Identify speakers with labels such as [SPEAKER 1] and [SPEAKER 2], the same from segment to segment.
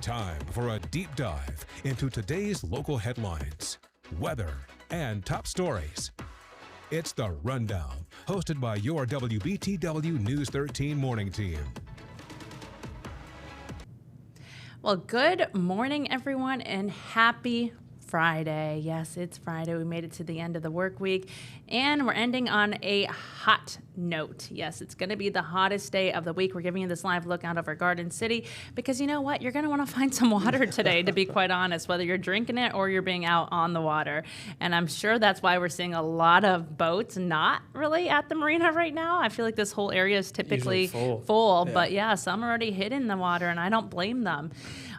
[SPEAKER 1] Time for a deep dive into today's local headlines, weather, and top stories. It's The Rundown, hosted by your WBTW News 13 morning team.
[SPEAKER 2] Well, good morning, everyone, and happy Friday. Yes, it's Friday. We made it to the end of the work week, and we're ending on a hot note. Yes, it's going to be the hottest day of the week. We're giving you this live look out of our Garden City because you know what? You're going to want to find some water today, to be quite honest, whether you're drinking it or you're being out on the water. And I'm sure that's why we're seeing a lot of boats not really at the marina right now. I feel like this whole area is typically full. Yeah. But yeah, some are already hitting the water, and I don't blame them.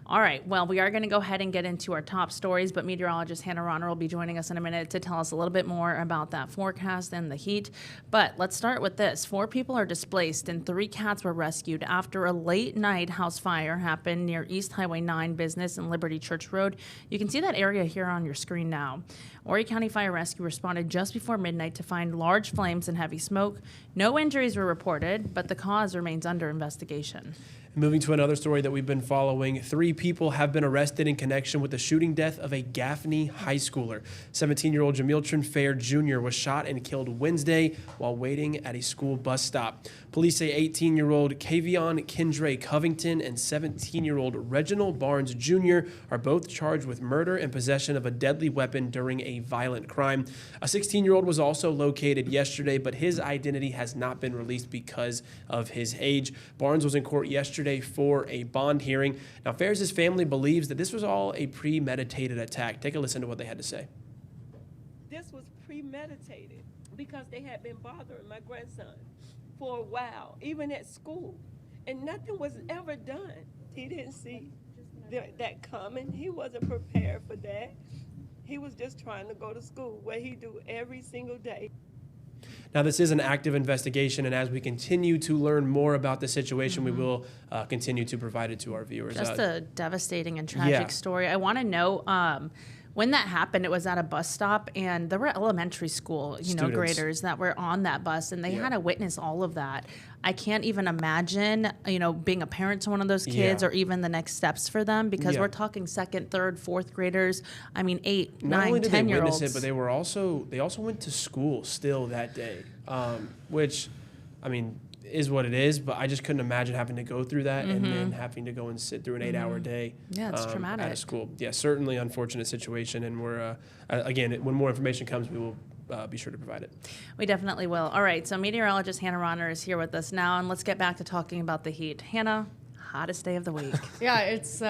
[SPEAKER 2] All right, well, we are going to go ahead and get into our top stories, but meteorologist Hannah Ronner will be joining us in a minute to tell us a little bit more about that forecast and the heat. But let's start with this. 4 people are displaced and 3 cats were rescued after a late night house fire happened near East Highway 9 Business and Liberty Church Road. You can see that area here on your screen now. Horry County Fire Rescue responded just before midnight to find large flames and heavy smoke. No injuries were reported, but the cause remains under investigation.
[SPEAKER 3] Moving to another story that we've been following, 3 people have been arrested in connection with the shooting death of a Gaffney high schooler. 17-year-old Jamil Trinfair Jr. was shot and killed Wednesday while waiting at a school bus stop. Police say 18-year-old Kavion Kendra Covington and 17-year-old Reginald Barnes Jr. are both charged with murder and possession of a deadly weapon during a violent crime. A 16-year-old was also located yesterday, but his identity has not been released because of his age. Barnes was in court yesterday for a bond hearing. Now, Ferris' family believes that this was all a premeditated attack. Take a listen to what they had to say.
[SPEAKER 4] This was premeditated because they had been bothering my grandson for a while, even at school, and nothing was ever done. He didn't see that coming. He wasn't prepared for that. He was just trying to go to school, what he do every single day.
[SPEAKER 3] Now, this is an active investigation, and as we continue to learn more about the situation, we will continue to provide it to our viewers.
[SPEAKER 2] Just a devastating and tragic story. I want to know, when that happened, it was at a bus stop, and there were elementary school, graders that were on that bus, and they had to witness all of that. I can't even imagine, being a parent to one of those kids or even the next steps for them, because we're talking 2nd, 3rd, 4th graders. I mean, 8, 9, 10-year-olds.
[SPEAKER 3] Not only did they witness it, but they also went to school still that day, which, I mean, is what it is, but I just couldn't imagine having to go through that and then having to go and sit through an 8-hour day
[SPEAKER 2] it's traumatic.
[SPEAKER 3] at a school. Yeah, certainly unfortunate situation, and we're, again, when more information comes, we will be sure to provide it.
[SPEAKER 2] We definitely will. All right, so meteorologist Hannah Ronner is here with us now, and let's get back to talking about the heat. Hannah, hottest day of the week.
[SPEAKER 5] Yeah, it's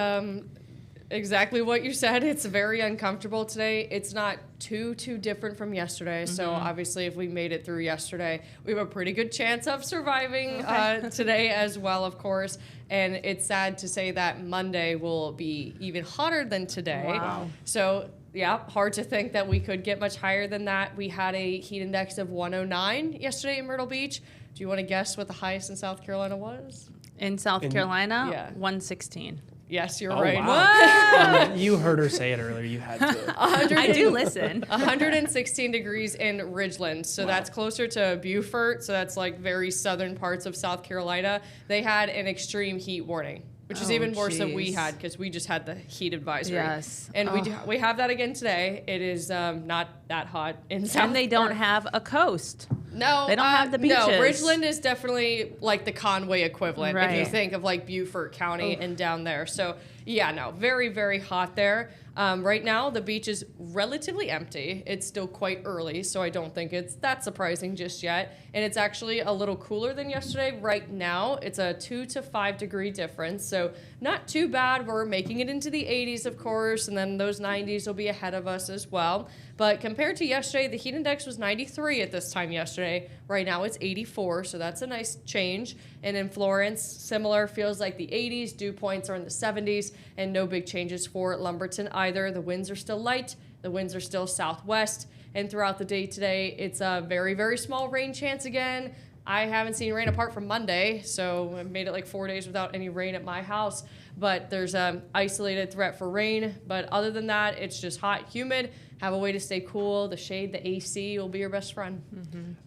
[SPEAKER 5] exactly what you said. It's very uncomfortable today. It's not too different from yesterday. So obviously, if we made it through yesterday, we have a pretty good chance of surviving today as well, of course. And it's sad to say that Monday will be even hotter than today.
[SPEAKER 2] Wow.
[SPEAKER 5] So yeah, hard to think that we could get much higher than that. We had a heat index of 109 yesterday in Myrtle Beach. Do you want to guess what the highest in South Carolina was?
[SPEAKER 2] In South Carolina, 116.
[SPEAKER 5] Yes, you're right.
[SPEAKER 2] Wow.
[SPEAKER 3] You heard her say it earlier. You had to.
[SPEAKER 2] I do listen.
[SPEAKER 5] 116 degrees in Ridgeland. So that's closer to Beaufort. So that's like very southern parts of South Carolina. They had an extreme heat warning, which is even worse than we had because we just had the heat advisory.
[SPEAKER 2] Yes.
[SPEAKER 5] And we have that again today. It is not that hot in South.
[SPEAKER 2] And they don't have a coast.
[SPEAKER 5] No,
[SPEAKER 2] they don't have the beaches.
[SPEAKER 5] No, Ridgeland is definitely like the Conway equivalent if you think of like Beaufort County and down there. So yeah, no, very, very hot there. Right now, the beach is relatively empty. It's still quite early, so I don't think it's that surprising just yet. And it's actually a little cooler than yesterday. Right now, it's a 2 to 5 degree difference, so not too bad. We're making it into the 80s, of course, and then those 90s will be ahead of us as well. But compared to yesterday, the heat index was 93 at this time yesterday. Right now, it's 84, so that's a nice change. And in Florence, similar, feels like the 80s. Dew points are in the 70s, and no big changes for Lumberton either. The winds are still light. The winds are still southwest. And throughout the day today, it's a very, very small rain chance again. I haven't seen rain apart from Monday, so I made it like 4 days without any rain at my house. But there's an isolated threat for rain. But other than that, it's just hot, humid. have a way to stay cool. The shade, the AC will be your best friend.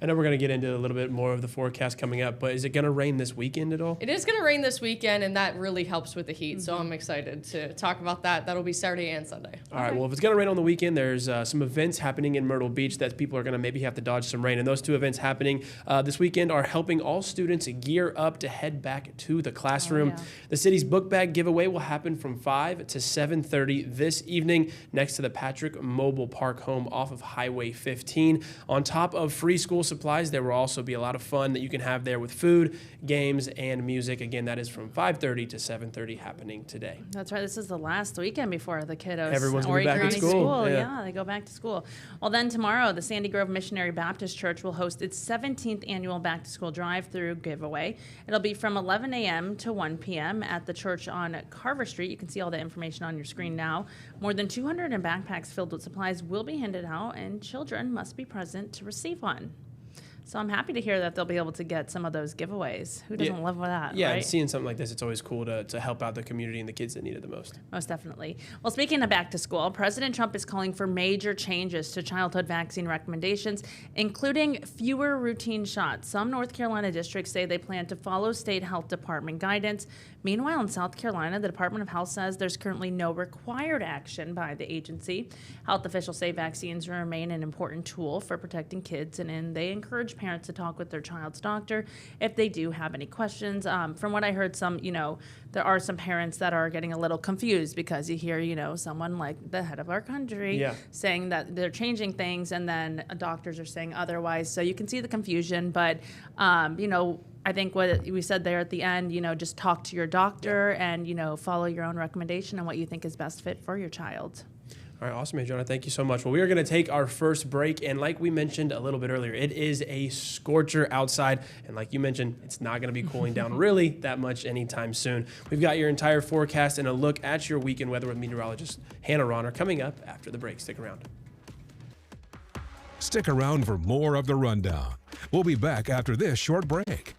[SPEAKER 3] I know we're going to get into a little bit more of the forecast coming up, but is it going to rain this weekend at all?
[SPEAKER 5] It is going to rain this weekend, and that really helps with the heat. So I'm excited to talk about that. That'll be Saturday and Sunday.
[SPEAKER 3] All right. Well, if it's going to rain on the weekend, there's some events happening in Myrtle Beach that people are going to maybe have to dodge some rain. And those two events happening this weekend are helping all students gear up to head back to the classroom. The city's book bag giveaway will happen from 5 to 7:30 this evening next to the Patrick Mobile Park home off of Highway 15. On top of free school supplies, there will also be a lot of fun that you can have there with food, games, and music. Again, that is from 5:30 to 7:30 happening today.
[SPEAKER 2] That's right. This is the last weekend before the kiddos.
[SPEAKER 3] Everyone's going to be back at school.
[SPEAKER 2] Yeah, they go back to school. Well, then tomorrow, the Sandy Grove Missionary Baptist Church will host its 17th annual Back to School drive-through giveaway. It'll be from 11 a.m. to 1 p.m. at the church on Carver Street. You can see all the information on your screen now. More than 200 backpacks filled with supplies will be handed out, and children must be present to receive one. So I'm happy to hear that they'll be able to get some of those giveaways. Who doesn't love that,
[SPEAKER 3] Yeah,
[SPEAKER 2] right?
[SPEAKER 3] and seeing something like this, it's always cool to help out the community and the kids that need it the most.
[SPEAKER 2] Most definitely. Well, speaking of back to school, President Trump is calling for major changes to childhood vaccine recommendations, including fewer routine shots. Some North Carolina districts say they plan to follow state health department guidance. Meanwhile, in South Carolina, the Department of Health says there's currently no required action by the agency. Health officials say vaccines remain an important tool for protecting kids, and they encourage parents to talk with their child's doctor if they do have any questions. From what I heard, there are some parents that are getting a little confused because you hear, someone like the head of our country saying that they're changing things, and then doctors are saying otherwise. So you can see the confusion, but, I think what we said there at the end, just talk to your doctor and, follow your own recommendation and what you think is best fit for your child.
[SPEAKER 3] All right, awesome, Adriana. Thank you so much. Well, we are going to take our first break, and like we mentioned a little bit earlier, it is a scorcher outside, and like you mentioned, it's not going to be cooling down really that much anytime soon. We've got your entire forecast and a look at your weekend weather with meteorologist Hannah Ronner coming up after the break. Stick around.
[SPEAKER 1] Stick around for more of the Rundown. We'll be back after this short break.